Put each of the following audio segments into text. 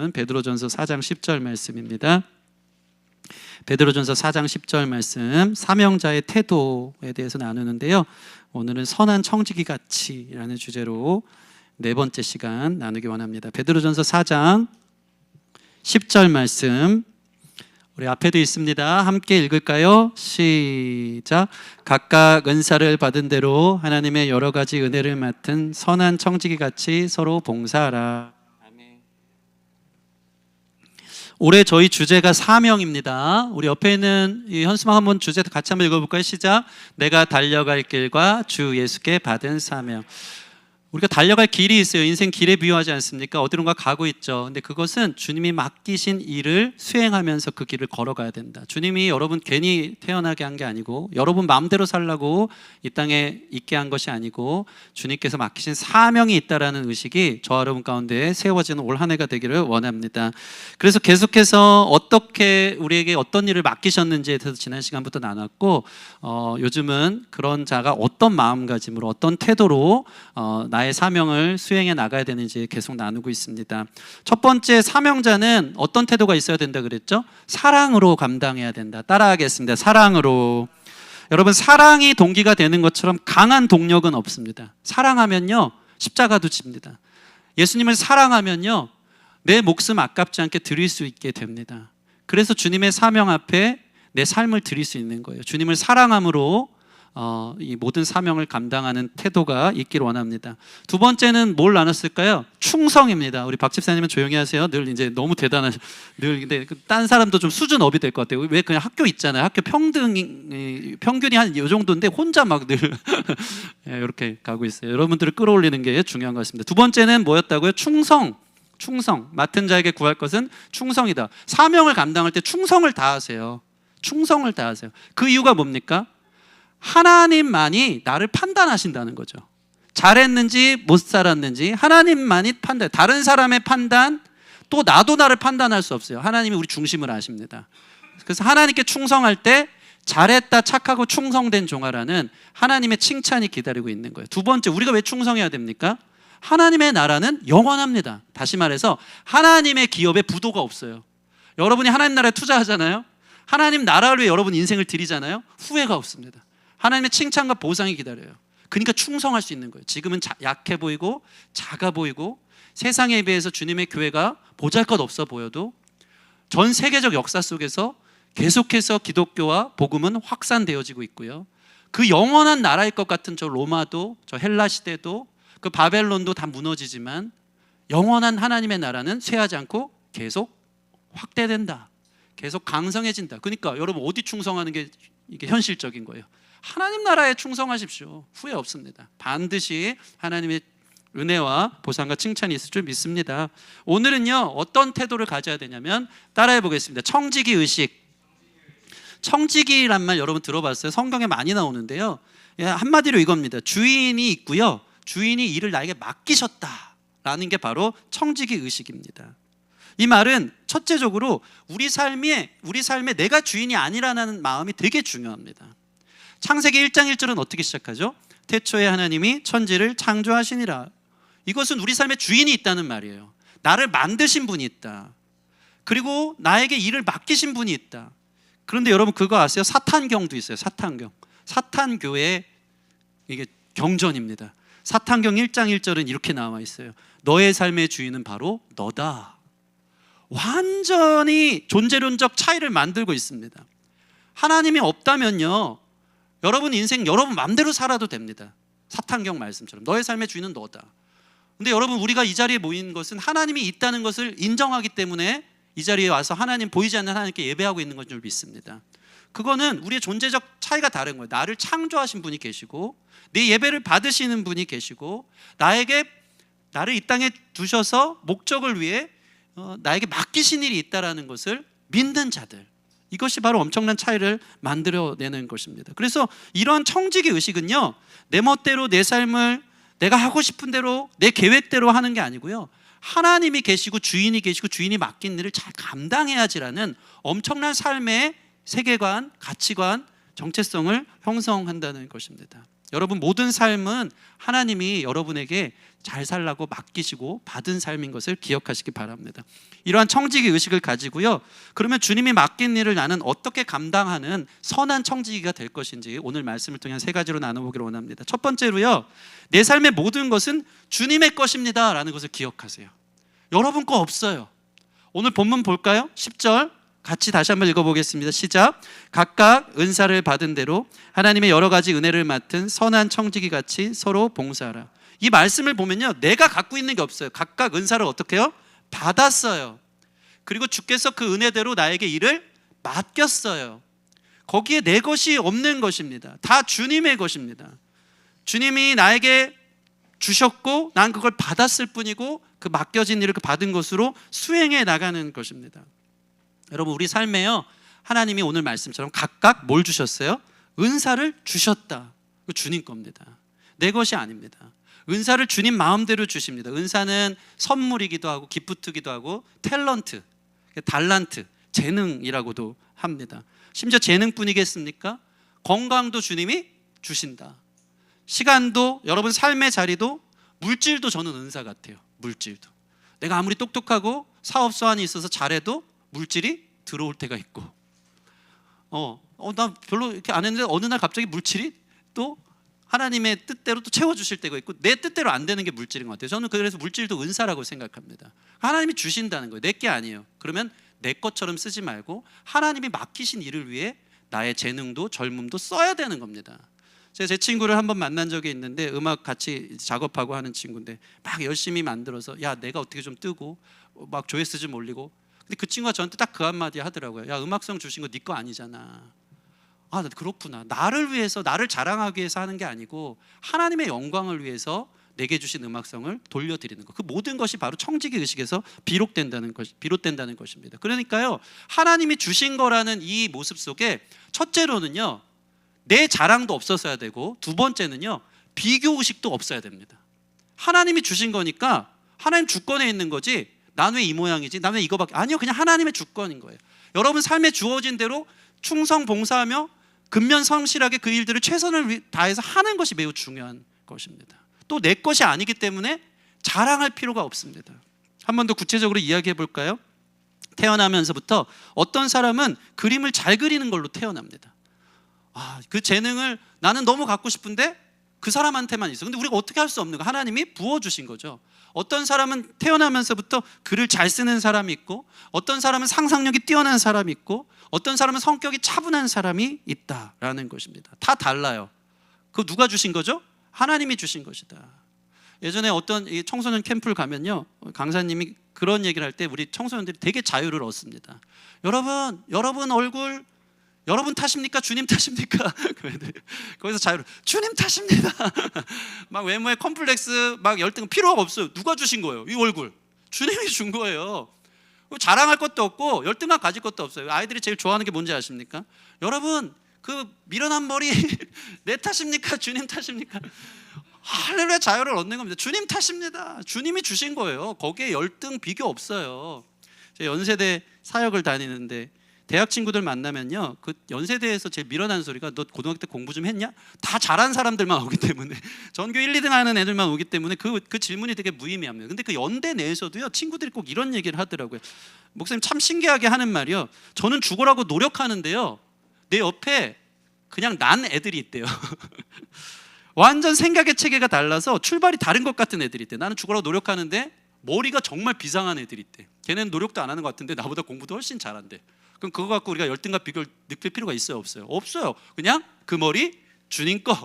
말씀은 베드로전서 4장 10절 말씀입니다. 베드로전서 4장 10절 말씀, 사명자의 태도에 대해서 나누는데요. 오늘은 선한 청지기 가치라는 주제로 네 번째 시간 나누기 원합니다. 베드로전서 4장 10절 말씀, 우리 앞에도 있습니다. 함께 읽을까요? 시작. 각각 은사를 받은 대로 하나님의 여러 가지 은혜를 맡은 선한 청지기 같이 서로 봉사하라. 아멘. 올해 저희 주제가 사명입니다. 우리 옆에 있는 이 현수막 한번 주제 같이 한번 읽어볼까요? 시작. 내가 달려갈 길과 주 예수께 받은 사명. 우리가 달려갈 길이 있어요. 인생 길에 비유하지 않습니까? 어디론가 가고 있죠. 근데 그것은 주님이 맡기신 일을 수행하면서 그 길을 걸어가야 된다. 주님이 여러분 괜히 태어나게 한 게 아니고, 여러분 마음대로 살라고 이 땅에 있게 한 것이 아니고, 주님께서 맡기신 사명이 있다라는 의식이 저와 여러분 가운데 세워지는 올 한 해가 되기를 원합니다. 그래서 계속해서 어떻게 우리에게 어떤 일을 맡기셨는지에 대해서 지난 시간부터 나눴고, 요즘은 그런 자가 어떤 마음가짐으로, 어떤 태도로 나의 사명을 수행해 나가야 되는지 계속 나누고 있습니다. 첫 번째, 사명자는 어떤 태도가 있어야 된다 그랬죠? 사랑으로 감당해야 된다. 따라하겠습니다. 사랑으로. 여러분, 사랑이 동기가 되는 것처럼 강한 동력은 없습니다. 사랑하면요, 십자가도 집니다. 예수님을 사랑하면요, 내 목숨 아깝지 않게 드릴 수 있게 됩니다. 그래서 주님의 사명 앞에 내 삶을 드릴 수 있는 거예요. 주님을 사랑함으로 이 모든 사명을 감당하는 태도가 있기를 원합니다. 두 번째는 뭘 나눴을까요? 충성입니다. 우리 박 집사님은 조용히 하세요. 늘 이제 너무 대단한, 늘 근데 딴 사람도 좀 수준 업이 될 것 같아요. 왜 그냥 학교 있잖아요. 학교 평균이 한 이 정도인데 혼자 막 늘 이렇게 가고 있어요. 여러분들을 끌어올리는 게 중요한 것 같습니다. 두 번째는 뭐였다고요? 충성. 맡은 자에게 구할 것은 충성이다. 사명을 감당할 때 충성을 다하세요. 충성을 다하세요. 그 이유가 뭡니까? 하나님만이 나를 판단하신다는 거죠. 잘했는지 못 살았는지 하나님만이 판단. 다른 사람의 판단, 또 나도 나를 판단할 수 없어요. 하나님이 우리 중심을 아십니다. 그래서 하나님께 충성할 때 잘했다, 착하고 충성된 종아라는 하나님의 칭찬이 기다리고 있는 거예요. 두 번째, 우리가 왜 충성해야 됩니까? 하나님의 나라는 영원합니다. 다시 말해서 하나님의 기업에 부도가 없어요. 여러분이 하나님 나라에 투자하잖아요. 하나님 나라를 위해 여러분 인생을 드리잖아요. 후회가 없습니다. 하나님의 칭찬과 보상이 기다려요. 그러니까 충성할 수 있는 거예요. 지금은 약해 보이고 작아 보이고 세상에 비해서 주님의 교회가 보잘것없어 보여도 전 세계적 역사 속에서 계속해서 기독교와 복음은 확산되어지고 있고요. 그 영원한 나라일 것 같은 저 로마도, 저 헬라 시대도, 그 바벨론도 다 무너지지만 영원한 하나님의 나라는 쇠하지 않고 계속 확대된다. 계속 강성해진다. 그러니까 여러분 어디 충성하는 게 이게 현실적인 거예요. 하나님 나라에 충성하십시오. 후회 없습니다. 반드시 하나님의 은혜와 보상과 칭찬이 있을 줄 믿습니다. 오늘은요, 어떤 태도를 가져야 되냐면 따라해 보겠습니다. 청지기 의식. 청지기란 말 여러분 들어봤어요? 성경에 많이 나오는데요. 한마디로 이겁니다. 주인이 있고요, 주인이 일을 나에게 맡기셨다라는 게 바로 청지기 의식입니다. 이 말은 첫째적으로 우리 삶에 내가 주인이 아니라는 마음이 되게 중요합니다. 창세기 1장 1절은 어떻게 시작하죠? 태초에 하나님이 천지를 창조하시니라. 이것은 우리 삶에 주인이 있다는 말이에요. 나를 만드신 분이 있다. 그리고 나에게 일을 맡기신 분이 있다. 그런데 여러분 그거 아세요? 사탄경도 있어요. 사탄교의 이게 경전입니다. 사탄경 1장 1절은 이렇게 나와 있어요. 너의 삶의 주인은 바로 너다. 완전히 존재론적 차이를 만들고 있습니다. 하나님이 없다면요, 여러분 인생 여러분 마음대로 살아도 됩니다. 사탄경 말씀처럼 너의 삶의 주인은 너다. 근데 여러분 우리가 이 자리에 모인 것은 하나님이 있다는 것을 인정하기 때문에 이 자리에 와서 하나님, 보이지 않는 하나님께 예배하고 있는 것 줄 믿습니다. 그거는 우리의 존재적 차이가 다른 거예요. 나를 창조하신 분이 계시고 내 예배를 받으시는 분이 계시고 나를 이 땅에 두셔서 목적을 위해 나에게 맡기신 일이 있다는 것을 믿는 자들, 이것이 바로 엄청난 차이를 만들어내는 것입니다. 그래서 이런 청지기 의식은요, 내 멋대로 내 삶을 내가 하고 싶은 대로 내 계획대로 하는 게 아니고요, 하나님이 계시고 주인이 계시고 주인이 맡긴 일을 잘 감당해야지라는 엄청난 삶의 세계관, 가치관, 정체성을 형성한다는 것입니다. 여러분 모든 삶은 하나님이 여러분에게 잘 살라고 맡기시고 받은 삶인 것을 기억하시기 바랍니다. 이러한 청지기 의식을 가지고요, 그러면 주님이 맡긴 일을 나는 어떻게 감당하는 선한 청지기가 될 것인지 오늘 말씀을 통해 세 가지로 나눠보기를 원합니다. 첫 번째로요, 내 삶의 모든 것은 주님의 것입니다 라는 것을 기억하세요. 여러분 거 없어요. 오늘 본문 볼까요? 10절 같이 다시 한번 읽어보겠습니다. 시작. 각각 은사를 받은 대로 하나님의 여러 가지 은혜를 맡은 선한 청지기 같이 서로 봉사하라. 이 말씀을 보면요, 내가 갖고 있는 게 없어요. 각각 은사를 어떻게 해요? 받았어요. 그리고 주께서 그 은혜대로 나에게 일을 맡겼어요. 거기에 내 것이 없는 것입니다. 다 주님의 것입니다. 주님이 나에게 주셨고 난 그걸 받았을 뿐이고, 그 맡겨진 일을 그 받은 것으로 수행해 나가는 것입니다. 여러분, 우리 삶에요, 하나님이 오늘 말씀처럼 각각 뭘 주셨어요? 은사를 주셨다. 그 주님 겁니다. 내 것이 아닙니다. 은사를 주님 마음대로 주십니다. 은사는 선물이기도 하고 기프트기도 하고 탤런트, 달란트, 재능이라고도 합니다. 심지어 재능뿐이겠습니까? 건강도 주님이 주신다. 시간도, 여러분 삶의 자리도, 물질도 저는 은사 같아요. 물질도 내가 아무리 똑똑하고 사업 소환이 있어서 잘해도 물질이 들어올 때가 있고, 나 별로 이렇게 안 했는데 어느 날 갑자기 물질이 또 하나님의 뜻대로 또 채워주실 때가 있고, 내 뜻대로 안 되는 게 물질인 것 같아요. 저는 그래서 물질도 은사라고 생각합니다. 하나님이 주신다는 거예요. 내 게 아니에요. 그러면 내 것처럼 쓰지 말고 하나님이 맡기신 일을 위해 나의 재능도 젊음도 써야 되는 겁니다. 제가 제 친구를 한번 만난 적이 있는데, 음악 같이 작업하고 하는 친구인데 막 열심히 만들어서, 야 내가 어떻게 좀 뜨고 막 조회수 좀 올리고, 근데 그 친구가 저한테 딱 그 한마디 하더라고요. 야, 음악성 주신 거 네 거 아니잖아. 아, 그렇구나. 나를 위해서, 나를 자랑하기 위해서 하는 게 아니고 하나님의 영광을 위해서 내게 주신 음악성을 돌려드리는 것, 그 모든 것이 바로 청지기 의식에서 비롯된다는 것입니다. 그러니까요, 하나님이 주신 거라는 이 모습 속에 첫째로는요, 내 자랑도 없었어야 되고, 두 번째는요, 비교 의식도 없어야 됩니다. 하나님이 주신 거니까 하나님 주권에 있는 거지, 난 왜 이 모양이지? 난 왜 이거밖에? 아니요, 그냥 하나님의 주권인 거예요. 여러분 삶에 주어진 대로 충성 봉사하며 근면 성실하게 그 일들을 최선을 다해서 하는 것이 매우 중요한 것입니다. 또 내 것이 아니기 때문에 자랑할 필요가 없습니다. 한 번 더 구체적으로 이야기해 볼까요? 태어나면서부터 어떤 사람은 그림을 잘 그리는 걸로 태어납니다. 그 재능을 나는 너무 갖고 싶은데 그 사람한테만 있어. 근데 우리가 어떻게 할 수 없는 거, 하나님이 부어주신 거죠. 어떤 사람은 태어나면서부터 글을 잘 쓰는 사람이 있고, 어떤 사람은 상상력이 뛰어난 사람이 있고, 어떤 사람은 성격이 차분한 사람이 있다라는 것입니다. 다 달라요. 그거 누가 주신 거죠? 하나님이 주신 것이다. 예전에 어떤 청소년 캠프를 가면요, 강사님이 그런 얘기를 할 때 우리 청소년들이 되게 자유를 얻습니다. 여러분 얼굴 여러분 탓입니까? 주님 탓입니까? 거기서 자유를, 주님 탓입니다. 막 외모에 컴플렉스 막 열등 필요가 없어요. 누가 주신 거예요? 이 얼굴 주님이 준 거예요. 자랑할 것도 없고 열등감 가질 것도 없어요. 아이들이 제일 좋아하는 게 뭔지 아십니까? 여러분 그 밀어난 머리 내 탓입니까? 주님 탓입니까? 할렐루야, 자유를 얻는 겁니다. 주님 탓입니다. 주님이 주신 거예요. 거기에 열등 비교 없어요. 제가 연세대 사역을 다니는데 대학 친구들 만나면요, 그 연세대에서 제일 밀어난 소리가, 너 고등학교 때 공부 좀 했냐? 다 잘한 사람들만 오기 때문에, 전교 1, 2등 하는 애들만 오기 때문에 그 질문이 되게 무의미합니다. 근데 그 연대 내에서도요, 친구들이 꼭 이런 얘기를 하더라고요. 목사님 참 신기하게 하는 말이요, 저는 죽으라고 노력하는데요, 내 옆에 그냥 난 애들이 있대요. 완전 생각의 체계가 달라서 출발이 다른 것 같은 애들이 있대. 나는 죽으라고 노력하는데 머리가 정말 비상한 애들이 있대. 걔네는 노력도 안 하는 것 같은데 나보다 공부도 훨씬 잘한대. 그럼 그거 갖고 우리가 열등과 비교를 느낄 필요가 있어요, 없어요? 없어요. 그냥 그 머리 주님 거,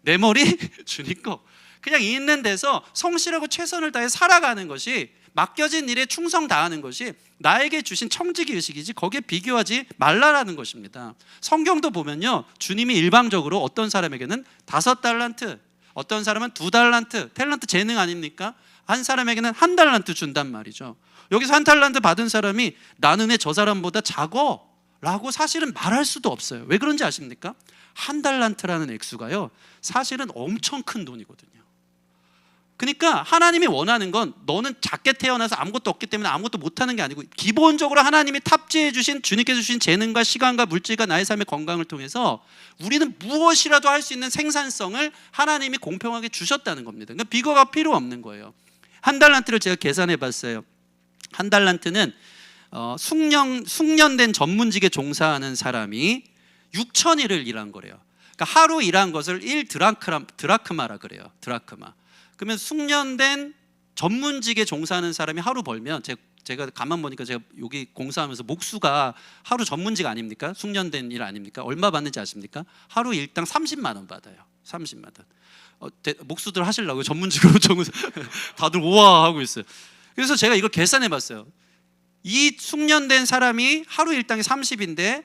내 머리 주님 거, 그냥 있는 데서 성실하고 최선을 다해 살아가는 것이, 맡겨진 일에 충성 다하는 것이 나에게 주신 청지기 의식이지, 거기에 비교하지 말라라는 것입니다. 성경도 보면요, 주님이 일방적으로 어떤 사람에게는 5달란트, 어떤 사람은 2달란트, 탤런트 재능 아닙니까? 한 사람에게는 1달란트 준단 말이죠. 여기서 1달란트 받은 사람이 나는 왜 저 사람보다 작어? 라고 사실은 말할 수도 없어요. 왜 그런지 아십니까? 1달란트라는 액수가요, 사실은 엄청 큰 돈이거든요. 그러니까 하나님이 원하는 건 너는 작게 태어나서 아무것도 없기 때문에 아무것도 못하는 게 아니고, 기본적으로 하나님이 탑재해 주신, 주님께서 주신 재능과 시간과 물질과 나의 삶의 건강을 통해서 우리는 무엇이라도 할 수 있는 생산성을 하나님이 공평하게 주셨다는 겁니다. 그러니까 비거가 필요 없는 거예요. 한 달란트를 제가 계산해 봤어요. 한 달란트는 숙련된 전문직에 종사하는 사람이 6,000일을 일한 거래요. 그러니까 하루 일한 것을 1드라크마라 그래요. 드라크마. 그러면 숙련된 전문직에 종사하는 사람이 하루 벌면, 제가 가만 보니까 제가 여기 공사하면서 목수가 하루 전문직 아닙니까? 숙련된 일 아닙니까? 얼마 받는지 아십니까? 하루 일당 30만 원 받아요. 30만 원. 목수들 하시려고 전문직으로 다들 우아하고 있어요. 그래서 제가 이걸 계산해 봤어요. 이 숙련된 사람이 하루 일당이 30인데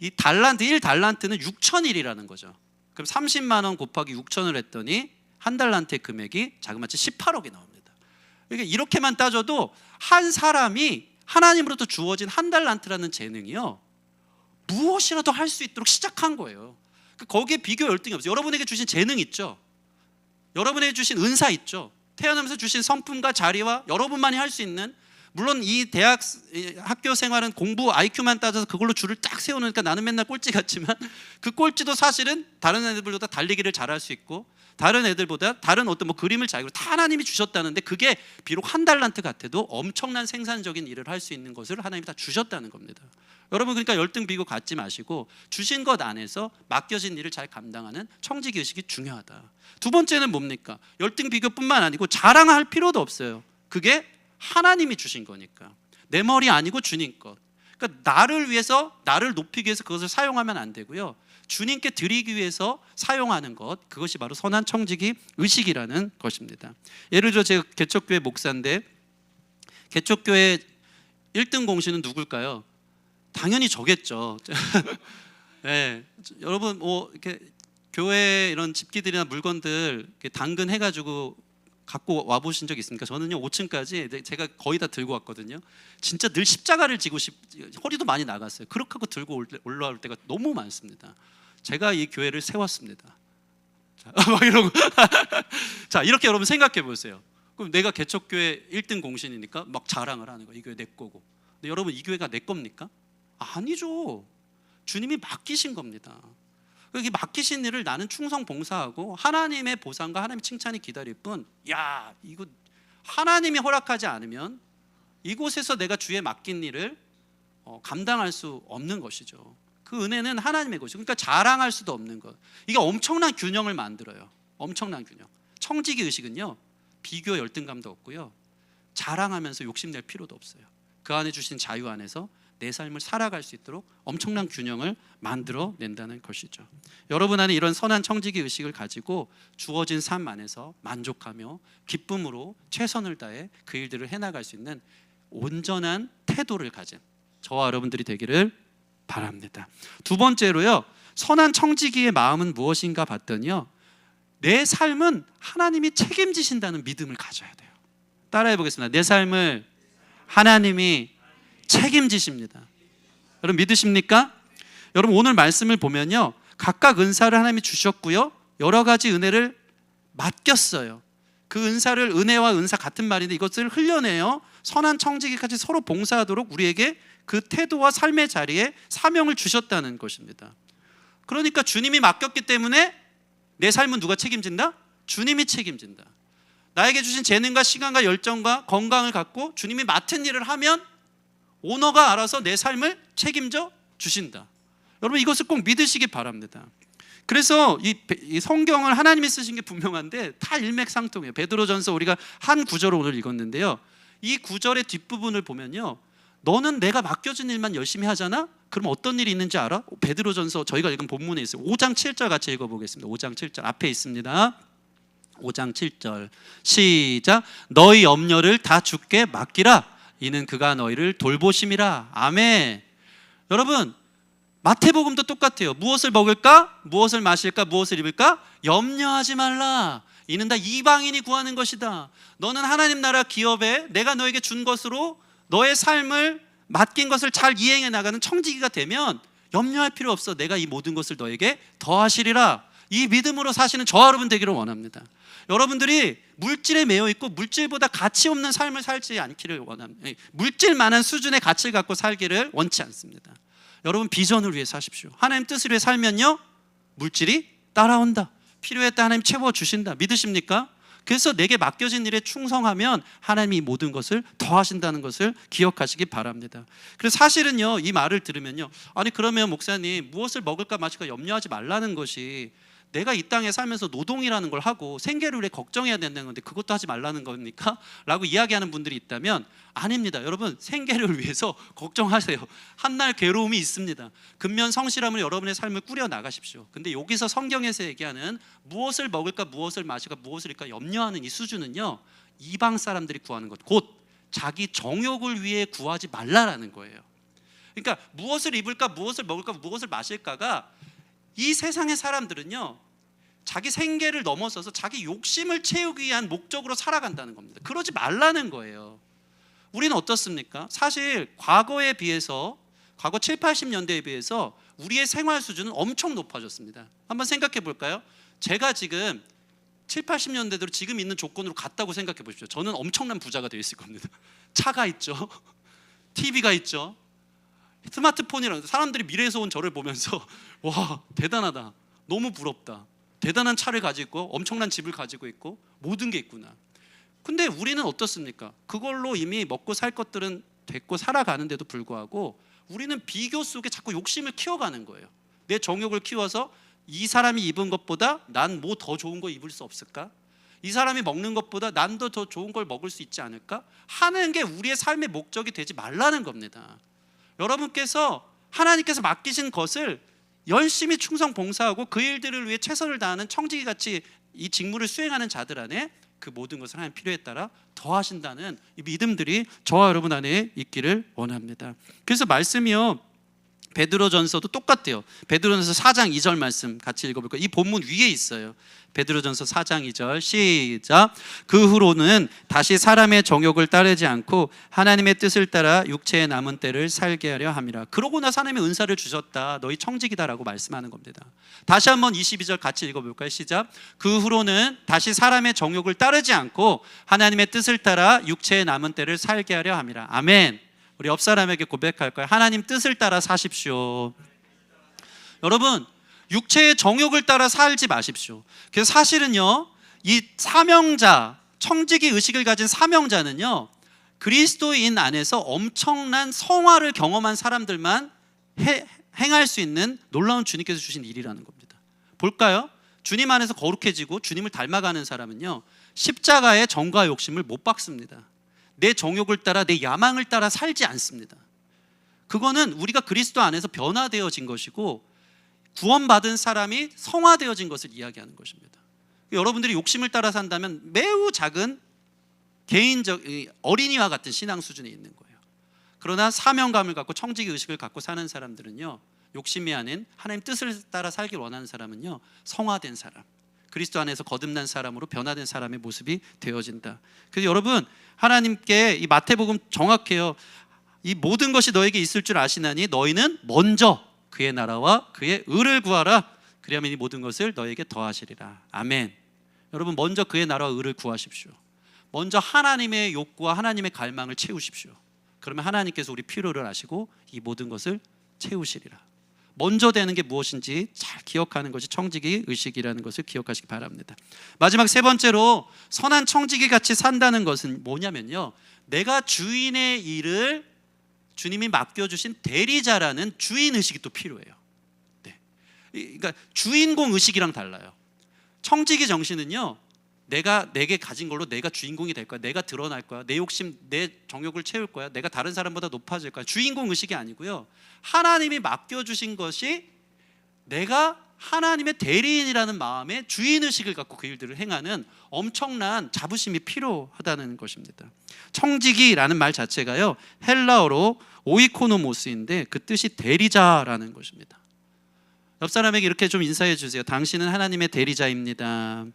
이 달란트, 1달란트는 6,000일이라는 거죠. 그럼 30만 원 곱하기 6,000을 했더니 한 달란트의 금액이 자그마치 18억이 나옵니다. 그러니까 이렇게만 따져도 한 사람이 하나님으로부터 주어진 한 달란트라는 재능이요, 무엇이라도 할 수 있도록 시작한 거예요. 거기에 비교 열등이 없어요. 여러분에게 주신 재능 있죠. 여러분에게 주신 은사 있죠. 태어나면서 주신 성품과 자리와 여러분만이 할 수 있는, 물론 이 대학 학교 생활은 공부 IQ만 따져서 그걸로 줄을 딱 세우니까 나는 맨날 꼴찌 같지만, 그 꼴찌도 사실은 다른 애들보다 달리기를 잘할 수 있고 다른 애들보다 다른 어떤 그림을 잘 그리고 다 하나님이 주셨다는데, 그게 비록 한 달란트 같아도 엄청난 생산적인 일을 할 수 있는 것을 하나님이 다 주셨다는 겁니다. 여러분, 그러니까 열등 비교 갖지 마시고 주신 것 안에서 맡겨진 일을 잘 감당하는 청지기 의식이 중요하다. 두 번째는 뭡니까? 열등 비교뿐만 아니고 자랑할 필요도 없어요. 그게 하나님이 주신 거니까. 내 머리 아니고 주님 것. 그러니까 나를 위해서, 나를 높이기 위해서 그것을 사용하면 안 되고요, 주님께 드리기 위해서 사용하는 것, 그것이 바로 선한 청지기 의식이라는 것입니다. 예를 들어 제가 개척교회 목사인데, 개척교회 1등 공신은 누굴까요? 당연히 저겠죠. 네, 여러분 이렇게 교회 이런 집기들이나 물건들 이렇게 당근해가지고 갖고 와 보신 적 있습니까? 저는요 5층까지 제가 거의 다 들고 왔거든요. 진짜 늘 십자가를 지고 허리도 많이 나갔어요. 그렇게 하고 들고 올라올 때가 너무 많습니다. 제가 이 교회를 세웠습니다. 자, 막 이러고 자, 이렇게 여러분 생각해 보세요. 그럼 내가 개척교회 1등 공신이니까 막 자랑을 하는 거예요. 이 교회 내 거고. 근데 여러분, 이 교회가 내 겁니까? 아니죠. 주님이 맡기신 겁니다. 이 맡기신 일을 나는 충성 봉사하고 하나님의 보상과 하나님의 칭찬이 기다릴 뿐, 야, 이거 하나님이 허락하지 않으면 이곳에서 내가 주에 맡긴 일을 감당할 수 없는 것이죠. 그 은혜는 하나님의 것이죠. 그러니까 자랑할 수도 없는 것. 이게 엄청난 균형을 만들어요. 엄청난 균형. 청지기 의식은요, 비교 열등감도 없고요, 자랑하면서 욕심낼 필요도 없어요. 그 안에 주신 자유 안에서 내 삶을 살아갈 수 있도록 엄청난 균형을 만들어낸다는 것이죠. 여러분 안에 이런 선한 청지기 의식을 가지고 주어진 삶 안에서 만족하며 기쁨으로 최선을 다해 그 일들을 해나갈 수 있는 온전한 태도를 가진 저와 여러분들이 되기를 바랍니다. 두 번째로요, 선한 청지기의 마음은 무엇인가 봤더니요, 내 삶은 하나님이 책임지신다는 믿음을 가져야 돼요. 따라해 보겠습니다. 내 삶을 하나님이 책임지십니다. 여러분 믿으십니까? 여러분 오늘 말씀을 보면요, 각각 은사를 하나님이 주셨고요, 여러 가지 은혜를 맡겼어요. 그 은사를, 은혜와 은사 같은 말인데 이것을 흘려내어 선한 청지기까지 서로 봉사하도록 우리에게 그 태도와 삶의 자리에 사명을 주셨다는 것입니다. 그러니까 주님이 맡겼기 때문에 내 삶은 누가 책임진다? 주님이 책임진다. 나에게 주신 재능과 시간과 열정과 건강을 갖고 주님이 맡은 일을 하면 오너가 알아서 내 삶을 책임져 주신다. 여러분 이것을 꼭 믿으시기 바랍니다. 그래서 이 성경을 하나님이 쓰신 게 분명한데 다 일맥상통해요. 베드로전서 우리가 한 구절을 오늘 읽었는데요, 이 구절의 뒷부분을 보면요, 너는 내가 맡겨진 일만 열심히 하잖아? 그럼 어떤 일이 있는지 알아? 베드로전서 저희가 읽은 본문에 있어요. 5장 7절 같이 읽어보겠습니다. 5장 7절 앞에 있습니다. 5장 7절 시작. 너희 염려를 다 주께 맡기라. 이는 그가 너희를 돌보심이라. 아멘. 여러분 마태복음도 똑같아요. 무엇을 먹을까? 무엇을 마실까? 무엇을 입을까? 염려하지 말라. 이는 다 이방인이 구하는 것이다. 너는 하나님 나라 기업에 내가 너에게 준 것으로 너의 삶을 맡긴 것을 잘 이행해 나가는 청지기가 되면 염려할 필요 없어. 내가 이 모든 것을 너에게 더하시리라. 이 믿음으로 사시는 저와 여러분 되기를 원합니다. 여러분들이 물질에 매여 있고 물질보다 가치 없는 삶을 살지 않기를 원합니다. 물질만한 수준의 가치를 갖고 살기를 원치 않습니다. 여러분 비전을 위해 사십시오. 하나님 뜻을 위해 살면요 물질이 따라온다. 필요할 때 하나님 채워주신다. 믿으십니까? 그래서 내게 맡겨진 일에 충성하면 하나님이 이 모든 것을 더하신다는 것을 기억하시기 바랍니다. 그래서 사실은요 이 말을 들으면요, 아니 그러면 목사님 무엇을 먹을까 마실까 염려하지 말라는 것이, 내가 이 땅에 살면서 노동이라는 걸 하고 생계를 위해 걱정해야 된다는 건데 그것도 하지 말라는 겁니까? 라고 이야기하는 분들이 있다면 아닙니다. 여러분 생계를 위해서 걱정하세요. 한날 괴로움이 있습니다. 근면 성실함을 여러분의 삶을 꾸려 나가십시오. 근데 여기서 성경에서 얘기하는 무엇을 먹을까 무엇을 마실까 무엇을 입을까 염려하는 이 수준은요 이방 사람들이 구하는 것, 곧 자기 정욕을 위해 구하지 말라라는 거예요. 그러니까 무엇을 입을까 무엇을 먹을까 무엇을 마실까가 이 세상의 사람들은요 자기 생계를 넘어서서 자기 욕심을 채우기 위한 목적으로 살아간다는 겁니다. 그러지 말라는 거예요. 우리는 어떻습니까? 사실 과거에 비해서, 과거 7, 80년대에 비해서 우리의 생활 수준은 엄청 높아졌습니다. 한번 생각해 볼까요? 제가 지금 7, 80년대대로 지금 있는 조건으로 갔다고 생각해 보십시오. 저는 엄청난 부자가 되어 있을 겁니다. 차가 있죠, TV가 있죠, 스마트폰이라는, 사람들이 미래에서 온 저를 보면서 와 대단하다, 너무 부럽다, 대단한 차를 가지고 있고 엄청난 집을 가지고 있고 모든 게 있구나. 근데 우리는 어떻습니까? 그걸로 이미 먹고 살 것들은 됐고 살아가는데도 불구하고 우리는 비교 속에 자꾸 욕심을 키워가는 거예요. 내 정욕을 키워서 이 사람이 입은 것보다 난 뭐 더 좋은 거 입을 수 없을까? 이 사람이 먹는 것보다 난 더 좋은 걸 먹을 수 있지 않을까? 하는 게 우리의 삶의 목적이 되지 말라는 겁니다. 여러분께서 하나님께서 맡기신 것을 열심히 충성 봉사하고 그 일들을 위해 최선을 다하는 청지기같이 이 직무를 수행하는 자들 안에 그 모든 것을 하나님 필요에 따라 더하신다는 이 믿음들이 저와 여러분 안에 있기를 원합니다. 그래서 말씀이요 베드로전서도 똑같대요. 베드로전서 4장 2절 말씀 같이 읽어볼까요? 이 본문 위에 있어요. 베드로전서 4장 2절 시작. 그 후로는 다시 사람의 정욕을 따르지 않고 하나님의 뜻을 따라 육체의 남은 때를 살게 하려 함이라. 그러고 나서 하나님의 은사를 주셨다, 너희 청지기다라고 말씀하는 겁니다. 다시 한번 22절 같이 읽어볼까요? 시작. 그 후로는 다시 사람의 정욕을 따르지 않고 하나님의 뜻을 따라 육체의 남은 때를 살게 하려 함이라. 아멘. 우리 옆 사람에게 고백할 거예요. 하나님 뜻을 따라 사십시오. 여러분 육체의 정욕을 따라 살지 마십시오. 그래서 사실은요 이 사명자, 청지기 의식을 가진 사명자는요 그리스도인 안에서 엄청난 성화를 경험한 사람들만 행할 수 있는 놀라운 주님께서 주신 일이라는 겁니다. 볼까요? 주님 안에서 거룩해지고 주님을 닮아가는 사람은요 십자가의 정과 욕심을 못 박습니다. 내 정욕을 따라 내 야망을 따라 살지 않습니다. 그거는 우리가 그리스도 안에서 변화되어진 것이고 구원받은 사람이 성화되어진 것을 이야기하는 것입니다. 여러분들이 욕심을 따라 산다면 매우 작은 개인적 어린이와 같은 신앙 수준에 있는 거예요. 그러나 사명감을 갖고 청지기 의식을 갖고 사는 사람들은요 욕심이 아닌 하나님 뜻을 따라 살길 원하는 사람은요 성화된 사람, 그리스도 안에서 거듭난 사람으로 변화된 사람의 모습이 되어진다. 그래서 여러분 하나님께 이 마태복음 정확해요. 이 모든 것이 너에게 있을 줄 아시나니 너희는 먼저 그의 나라와 그의 의를 구하라. 그리하면 이 모든 것을 너에게 더하시리라. 아멘. 여러분 먼저 그의 나라와 의를 구하십시오. 먼저 하나님의 욕구와 하나님의 갈망을 채우십시오. 그러면 하나님께서 우리 필요를 아시고 이 모든 것을 채우시리라. 먼저 되는 게 무엇인지 잘 기억하는 것이 청지기 의식이라는 것을 기억하시기 바랍니다. 마지막 세 번째로 선한 청지기 같이 산다는 것은 뭐냐면요 내가 주인의 일을 주님이 맡겨주신 대리자라는 주인 의식이 또 필요해요. 네. 그러니까 주인공 의식이랑 달라요. 청지기 정신은요 내게 가진 걸로 내가 주인공이 될 거야, 내가 드러날 거야, 내 욕심, 내 정욕을 채울 거야, 내가 다른 사람보다 높아질 거야. 주인공 의식이 아니고요 하나님이 맡겨주신 것이 내가 하나님의 대리인이라는 마음의 주인 의식을 갖고 그 일들을 행하는 엄청난 자부심이 필요하다는 것입니다. 청지기라는 말 자체가요 헬라어로 오이코노모스인데 그 뜻이 대리자라는 것입니다. 옆 사람에게 이렇게 좀 인사해 주세요. 당신은 하나님의 대리자입니다.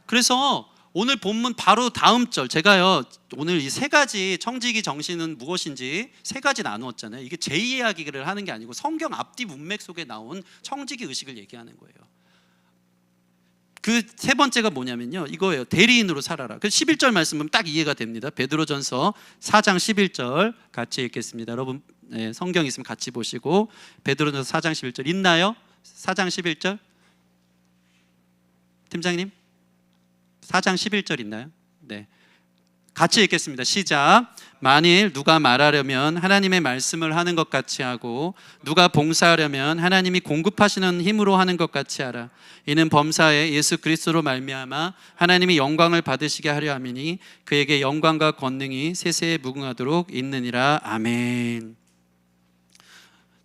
그래서 오늘 본문 바로 다음 절, 제가요 오늘 이 세 가지 청지기 정신은 무엇인지 세 가지 나누었잖아요. 이게 제 이야기를 하는 게 아니고 성경 앞뒤 문맥 속에 나온 청지기 의식을 얘기하는 거예요. 그 세 번째가 뭐냐면요, 이거예요. 대리인으로 살아라. 그 11절 말씀 보면 딱 이해가 됩니다. 베드로전서 4장 11절 같이 읽겠습니다. 여러분 성경 있으면 같이 보시고, 베드로전서 4장 11절 있나요? 4장 11절 팀장님 4장 11절 있나요? 네, 같이 읽겠습니다. 시작. 만일 누가 말하려면 하나님의 말씀을 하는 것 같이 하고 누가 봉사하려면 하나님이 공급하시는 힘으로 하는 것 같이 하라. 이는 범사에 예수 그리스도로 말미암아 하나님이 영광을 받으시게 하려 함이니 그에게 영광과 권능이 세세에 무궁하도록 있느니라. 아멘.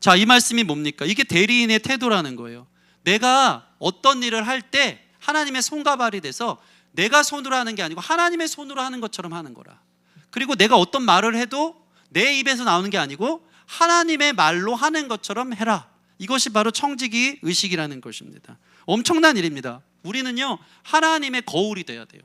자, 이 말씀이 뭡니까? 이게 대리인의 태도라는 거예요. 내가 어떤 일을 할 때 하나님의 손과 발이 돼서 내가 손으로 하는 게 아니고 하나님의 손으로 하는 것처럼 하는 거라. 그리고 내가 어떤 말을 해도 내 입에서 나오는 게 아니고 하나님의 말로 하는 것처럼 해라. 이것이 바로 청지기 의식이라는 것입니다. 엄청난 일입니다. 우리는요 하나님의 거울이 돼야 돼요.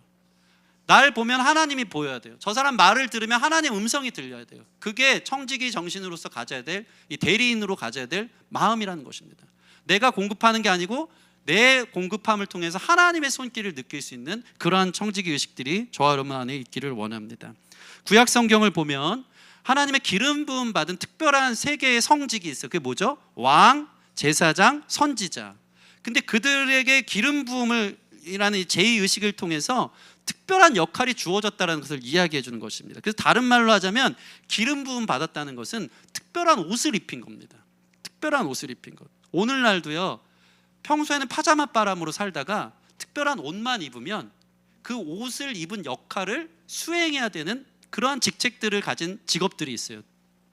날 보면 하나님이 보여야 돼요. 저 사람 말을 들으면 하나님 음성이 들려야 돼요. 그게 청지기 정신으로서 가져야 될, 이 대리인으로 가져야 될 마음이라는 것입니다. 내가 공급하는 게 아니고 내 공급함을 통해서 하나님의 손길을 느낄 수 있는 그러한 청지기 의식들이 저와 여러분 안에 있기를 원합니다. 구약 성경을 보면 하나님의 기름 부음 받은 특별한 세 개의 성직이 있어요. 그게 뭐죠? 왕, 제사장, 선지자. 근데 그들에게 기름 부음을 이라는 제2 의식을 통해서 특별한 역할이 주어졌다는 것을 이야기해 주는 것입니다. 그래서 다른 말로 하자면 기름 부음 받았다는 것은 특별한 옷을 입힌 겁니다. 특별한 옷을 입힌 것. 오늘날도요 평소에는 파자마 바람으로 살다가 특별한 옷만 입으면 그 옷을 입은 역할을 수행해야 되는 그러한 직책들을 가진 직업들이 있어요.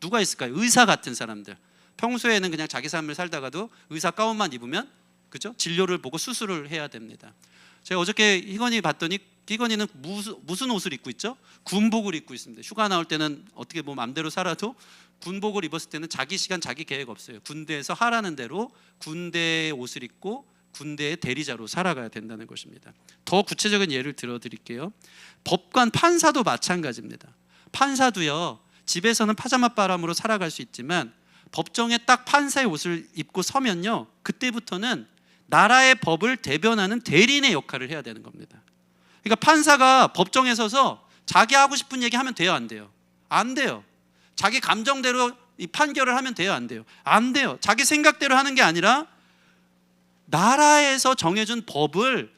누가 있을까요? 의사 같은 사람들. 평소에는 그냥 자기 삶을 살다가도 의사 가운만 입으면, 그죠? 진료를 보고 수술을 해야 됩니다. 제가 어저께 희건이 봤더니 희건이는 무슨 옷을 입고 있죠? 군복을 입고 있습니다. 휴가 나올 때는 어떻게 뭐 마음대로 살아도 군복을 입었을 때는 자기 시간 자기 계획 없어요. 군대에서 하라는 대로 군대의 옷을 입고 군대의 대리자로 살아가야 된다는 것입니다. 더 구체적인 예를 들어드릴게요. 법관, 판사도 마찬가지입니다. 판사도요 집에서는 파자마 바람으로 살아갈 수 있지만 법정에 딱 판사의 옷을 입고 서면요 그때부터는 나라의 법을 대변하는 대리인의 역할을 해야 되는 겁니다. 그러니까 판사가 법정에 서서 자기 하고 싶은 얘기 하면 돼요, 안 돼요? 안 돼요. 자기 감정대로 이 판결을 하면 돼요, 안 돼요? 안 돼요. 자기 생각대로 하는 게 아니라 나라에서 정해준 법을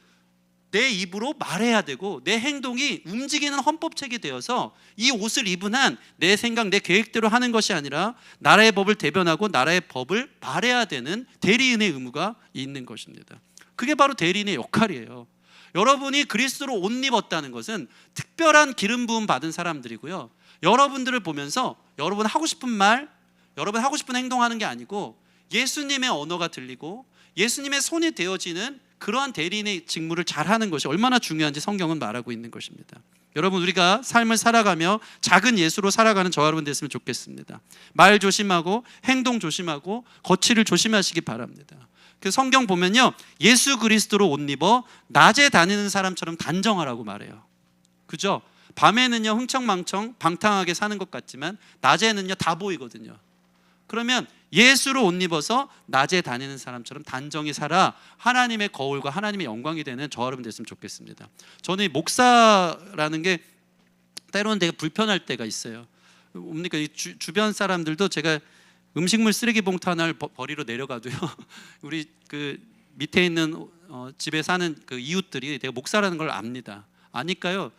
내 입으로 말해야 되고 내 행동이 움직이는 헌법책이 되어서 이 옷을 입은 한 내 생각, 내 계획대로 하는 것이 아니라 나라의 법을 대변하고 나라의 법을 말해야 되는 대리인의 의무가 있는 것입니다. 그게 바로 대리인의 역할이에요. 여러분이 그리스도로 옷 입었다는 것은 특별한 기름 부음 받은 사람들이고요. 여러분들을 보면서 여러분 하고 싶은 말, 여러분 하고 싶은 행동하는 게 아니고 예수님의 언어가 들리고 예수님의 손이 되어지는 그러한 대리인의 직무를 잘하는 것이 얼마나 중요한지 성경은 말하고 있는 것입니다. 여러분, 우리가 삶을 살아가며 작은 예수로 살아가는 저와 여러분 됐으면 좋겠습니다. 말 조심하고 행동 조심하고 거취를 조심하시기 바랍니다. 그 성경 보면요, 예수 그리스도로 옷 입어 낮에 다니는 사람처럼 단정하라고 말해요. 그죠? 밤에는요 흥청망청 방탕하게 사는 것 같지만 낮에는요 다 보이거든요. 그러면 예수로 옷 입어서 낮에 다니는 사람처럼 단정히 살아 하나님의 거울과 하나님의 영광이 되는 저와 여러분 됐으면 좋겠습니다. 저는 이 목사라는 게 때로는 되게 불편할 때가 있어요. 뭡니까? 이 주변 사람들도 제가 음식물 쓰레기 봉투 하나를 버리러 내려가도요 우리 그 밑에 있는 집에 사는 그 이웃들이 내가 목사라는 걸 압니다. 아니까요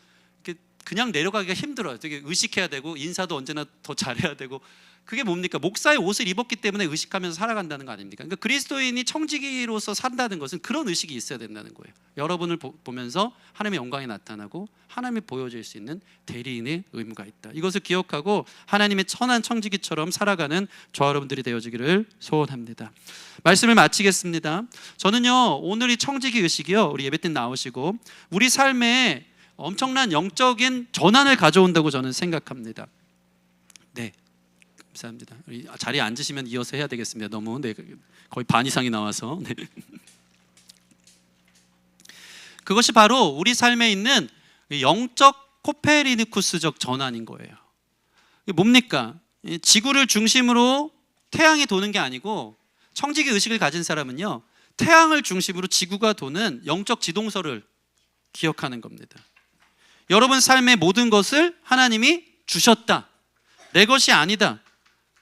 그냥 내려가기가 힘들어요. 되게 의식해야 되고 인사도 언제나 더 잘해야 되고. 그게 뭡니까? 목사의 옷을 입었기 때문에 의식하면서 살아간다는 거 아닙니까? 그러니까 그리스도인이 청지기로서 산다는 것은 그런 의식이 있어야 된다는 거예요. 여러분을 보면서 하나님의 영광이 나타나고 하나님이 보여질 수 있는 대리인의 의무가 있다. 이것을 기억하고 하나님의 천한 청지기처럼 살아가는 저와 여러분들이 되어지기를 소원합니다. 말씀을 마치겠습니다. 저는요 오늘 이 청지기 의식이요 우리 예배 때 나오시고 우리 삶에 엄청난 영적인 전환을 가져온다고 저는 생각합니다. 네, 감사합니다. 자리에 앉으시면 이어서 해야 되겠습니다. 너무 거의 반 이상이 나와서. 네. 그것이 바로 우리 삶에 있는 영적 코페르니쿠스적 전환인 거예요. 이게 뭡니까? 지구를 중심으로 태양이 도는 게 아니고, 청지기 의식을 가진 사람은요, 태양을 중심으로 지구가 도는 영적 지동설을 기억하는 겁니다. 여러분 삶의 모든 것을 하나님이 주셨다, 내 것이 아니다,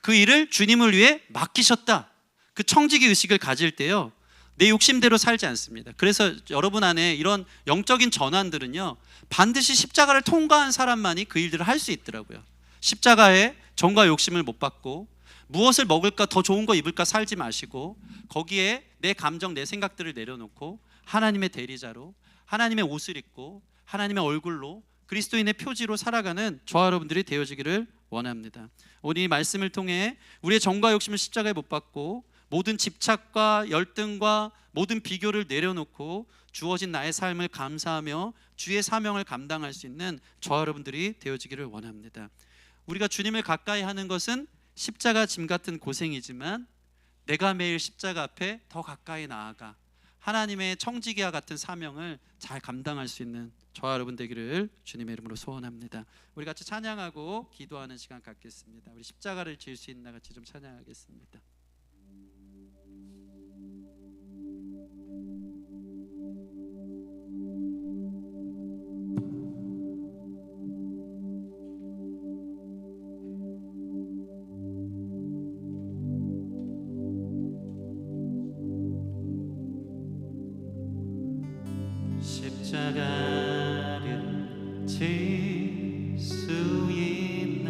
그 일을 주님을 위해 맡기셨다, 그 청지기 의식을 가질 때요, 내 욕심대로 살지 않습니다. 그래서 여러분 안에 이런 영적인 전환들은요, 반드시 십자가를 통과한 사람만이 그 일들을 할 수 있더라고요. 십자가에 정과 욕심을 못 받고, 무엇을 먹을까, 더 좋은 거 입을까 살지 마시고, 거기에 내 감정, 내 생각들을 내려놓고 하나님의 대리자로, 하나님의 옷을 입고 하나님의 얼굴로, 그리스도인의 표지로 살아가는 저와 여러분들이 되어지기를 원합니다. 오늘 이 말씀을 통해 우리의 정과 욕심을 십자가에 못 박고, 모든 집착과 열등과 모든 비교를 내려놓고 주어진 나의 삶을 감사하며 주의 사명을 감당할 수 있는 저와 여러분들이 되어지기를 원합니다. 우리가 주님을 가까이 하는 것은 십자가 짐 같은 고생이지만, 내가 매일 십자가 앞에 더 가까이 나아가 하나님의 청지기와 같은 사명을 잘 감당할 수 있는 저와 여러분 되기를 주님의 이름으로 소원합니다. 우리 같이 찬양하고 기도하는 시간 갖겠습니다. 우리 십자가를 질 수 있나 같이 좀 찬양하겠습니다. 십자가를 질 수 있나,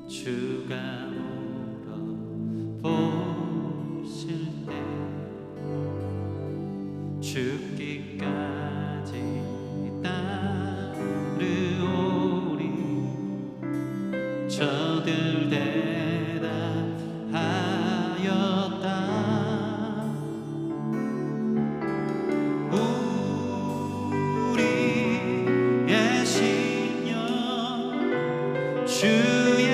주가 물어보실 때 죽기까지 따르오리. 저들 대답하였다. 주의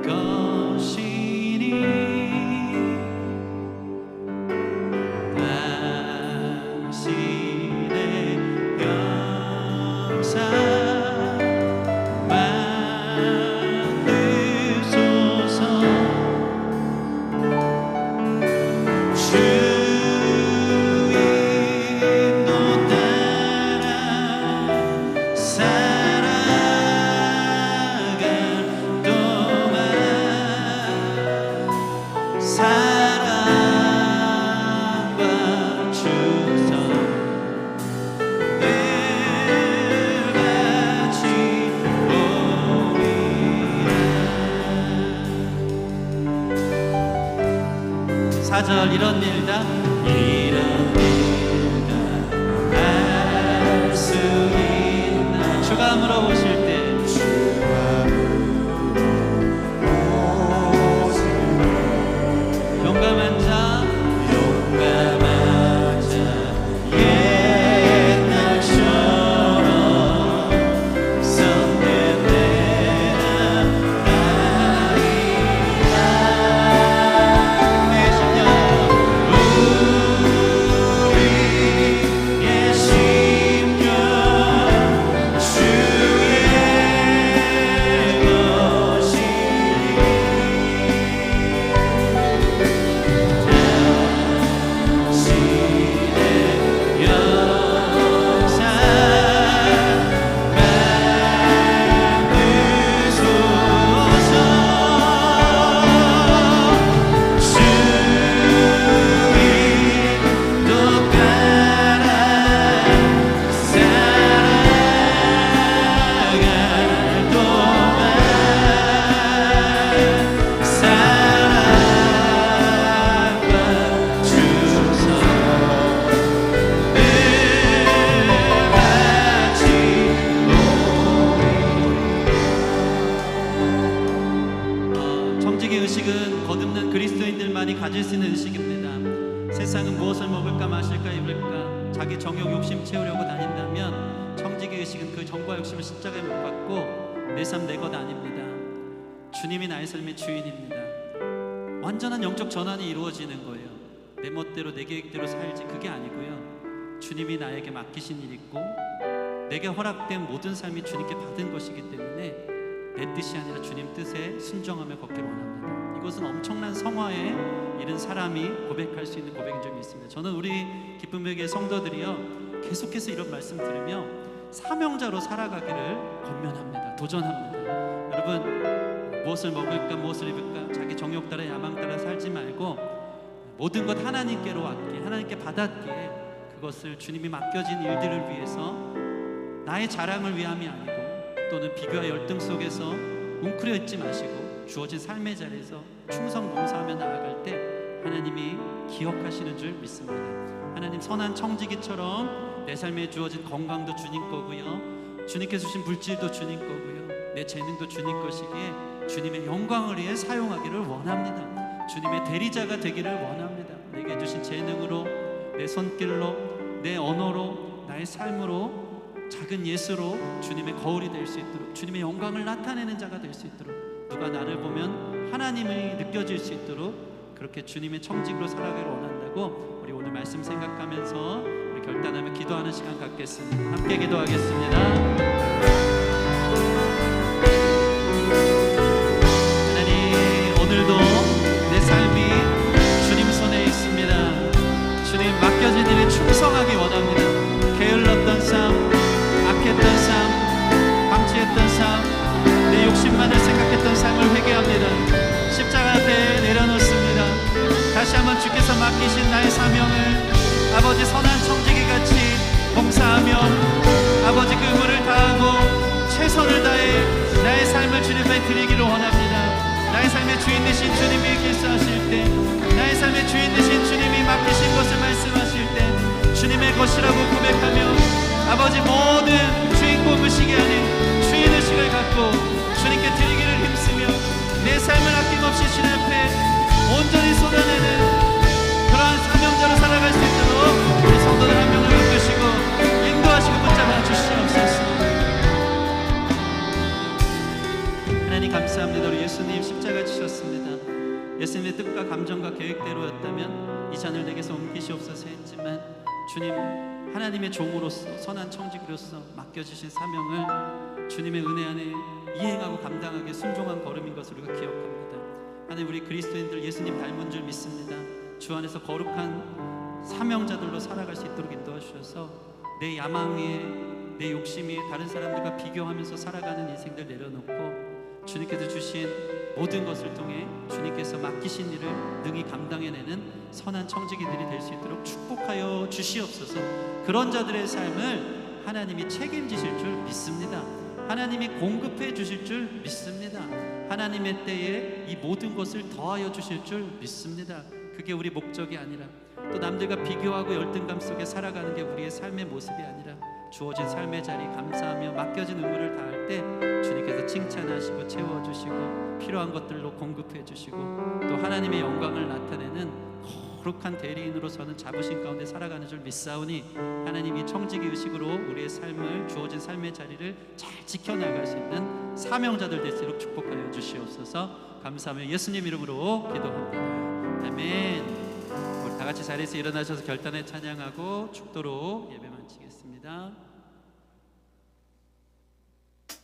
것이니 당신의 영상 만드소서. 사절 이런 일다 할 수 있나. 주가 물어보실 때 용감한 자 옛날처럼 선된 의식은 거듭난 그리스도인들만이 가질 수 있는 의식입니다. 세상은 무엇을 먹을까 마실까 입을까 자기 정욕 욕심 채우려고 다닌다면, 청지기 의식은 그 정과 욕심을 십자가에 못 박고 내 삶 내 것 아닙니다. 주님이 나의 삶의 주인입니다. 완전한 영적 전환이 이루어지는 거예요. 내 멋대로 내 계획대로 살지, 그게 아니고요, 주님이 나에게 맡기신 일이 있고 내게 허락된 모든 삶이 주님께 받은 것이기 때문에 내 뜻이 아니라 주님 뜻에 순종하며 걷기를 원합니다. 이것은 엄청난 성화에 이른 사람이 고백할 수 있는 고백인 점이 있습니다. 저는 우리 기쁨의 교회 성도들이요, 계속해서 이런 말씀 들으며 사명자로 살아가기를 권면합니다. 도전합니다. 여러분, 무엇을 먹을까 무엇을 입을까 자기 정욕 따라 야망 따라 살지 말고 모든 것 하나님께로 왔기에, 하나님께 받았기에 그것을 주님이 맡겨진 일들을 위해서 나의 자랑을 위함이 아니고 또는 비교와 열등 속에서 웅크려 있지 마시고 주어진 삶의 자리에서 충성 봉사하며 나아갈 때 하나님이 기억하시는 줄 믿습니다. 하나님 선한 청지기처럼 내 삶에 주어진 건강도 주님 거고요, 주님께서 주신 물질도 주님 거고요, 내 재능도 주님 것이기에 주님의 영광을 위해 사용하기를 원합니다. 주님의 대리자가 되기를 원합니다. 내게 주신 재능으로, 내 손길로, 내 언어로, 나의 삶으로, 작은 예수로 주님의 거울이 될 수 있도록, 주님의 영광을 나타내는 자가 될 수 있도록, 누가 나를 보면 하나님이 느껴질 수 있도록 그렇게 주님의 청직으로 살아가기를 원한다고 우리 오늘 말씀 생각하면서 우리 결단하며 기도하는 시간 갖겠습니다. 함께 기도하겠습니다. 하나님, 오늘도 내 삶이 주님 손에 있습니다. 주님 맡겨진 일에 충성하기 원합니다. 게을렀던 삶, 악했던 삶, 방치했던 삶, 내 욕심만을 생각했던 삶을 회개합니다. 십자가 앞에 내려놓습니다. 다시 한번 주께서 맡기신 나의 사명을 아버지 선한 청지기같이 봉사하며 아버지 그 의무를 다하고 최선을 다해 나의 삶을 주님 앞에 드리기를 원합니다. 나의 삶의 주인 되신 주님이 길수하실 때, 나의 삶의 주인 되신 주님이 맡기신 것을 말씀하실 때 주님의 것이라고 고백하며 아버지 모든 주인공의식이 아닌 주인의식을 갖고 주님께 드리기를 힘쓰며 내 삶을 아낌없이 주님 앞에 온전히 쏟아내는 그러한 사명자로 살아갈 수 있도록 우리 성도들 한 명을 이끄시고 인도하시고 붙잡아 주시옵소서. 하나님 감사합니다. 우리 예수님 십자가 지셨습니다. 예수님의 뜻과 감정과 계획대로였다면 이 잔을 내게서 옮기시옵소서 했지만 주님, 하나님의 종으로서 선한 청지기로서 맡겨주신 사명을 주님의 은혜 안에 이행하고 감당하게 순종한 걸음인 것을 우리가 기억합니다. 하나님, 우리 그리스도인들 예수님 닮은 줄 믿습니다. 주 안에서 거룩한 사명자들로 살아갈 수 있도록 인도하셔서 내 야망 위에, 내 욕심 위에 다른 사람들과 비교하면서 살아가는 인생들 내려놓고 주님께서 주신 모든 것을 통해 주님께서 맡기신 일을 능히 감당해내는 선한 청지기들이 될 수 있도록 축복하여 주시옵소서. 그런 자들의 삶을 하나님이 책임지실 줄 믿습니다. 하나님이 공급해 주실 줄 믿습니다. 하나님의 때에 이 모든 것을 더하여 주실 줄 믿습니다. 그게 우리 목적이 아니라 또 남들과 비교하고 열등감 속에 살아가는 게 우리의 삶의 모습이 아니라 주어진 삶의 자리 감사하며 맡겨진 의무를 다할 때 주님께서 칭찬하시고 채워주시고 필요한 것들로 공급해 주시고 또 하나님의 영광을 나타내는 거룩한 대리인으로서는 자부심 가운데 살아가는 줄 믿사오니 하나님이 청지기 의식으로 우리의 삶을, 주어진 삶의 자리를 잘 지켜나갈 수 있는 사명자들 될수록 축복하여 주시옵소서. 감사하며 예수님 이름으로 기도합니다. 아멘. 우리 다 같이 자리에서 일어나셔서 결단에 찬양하고 축도로 예배 마치겠습니다.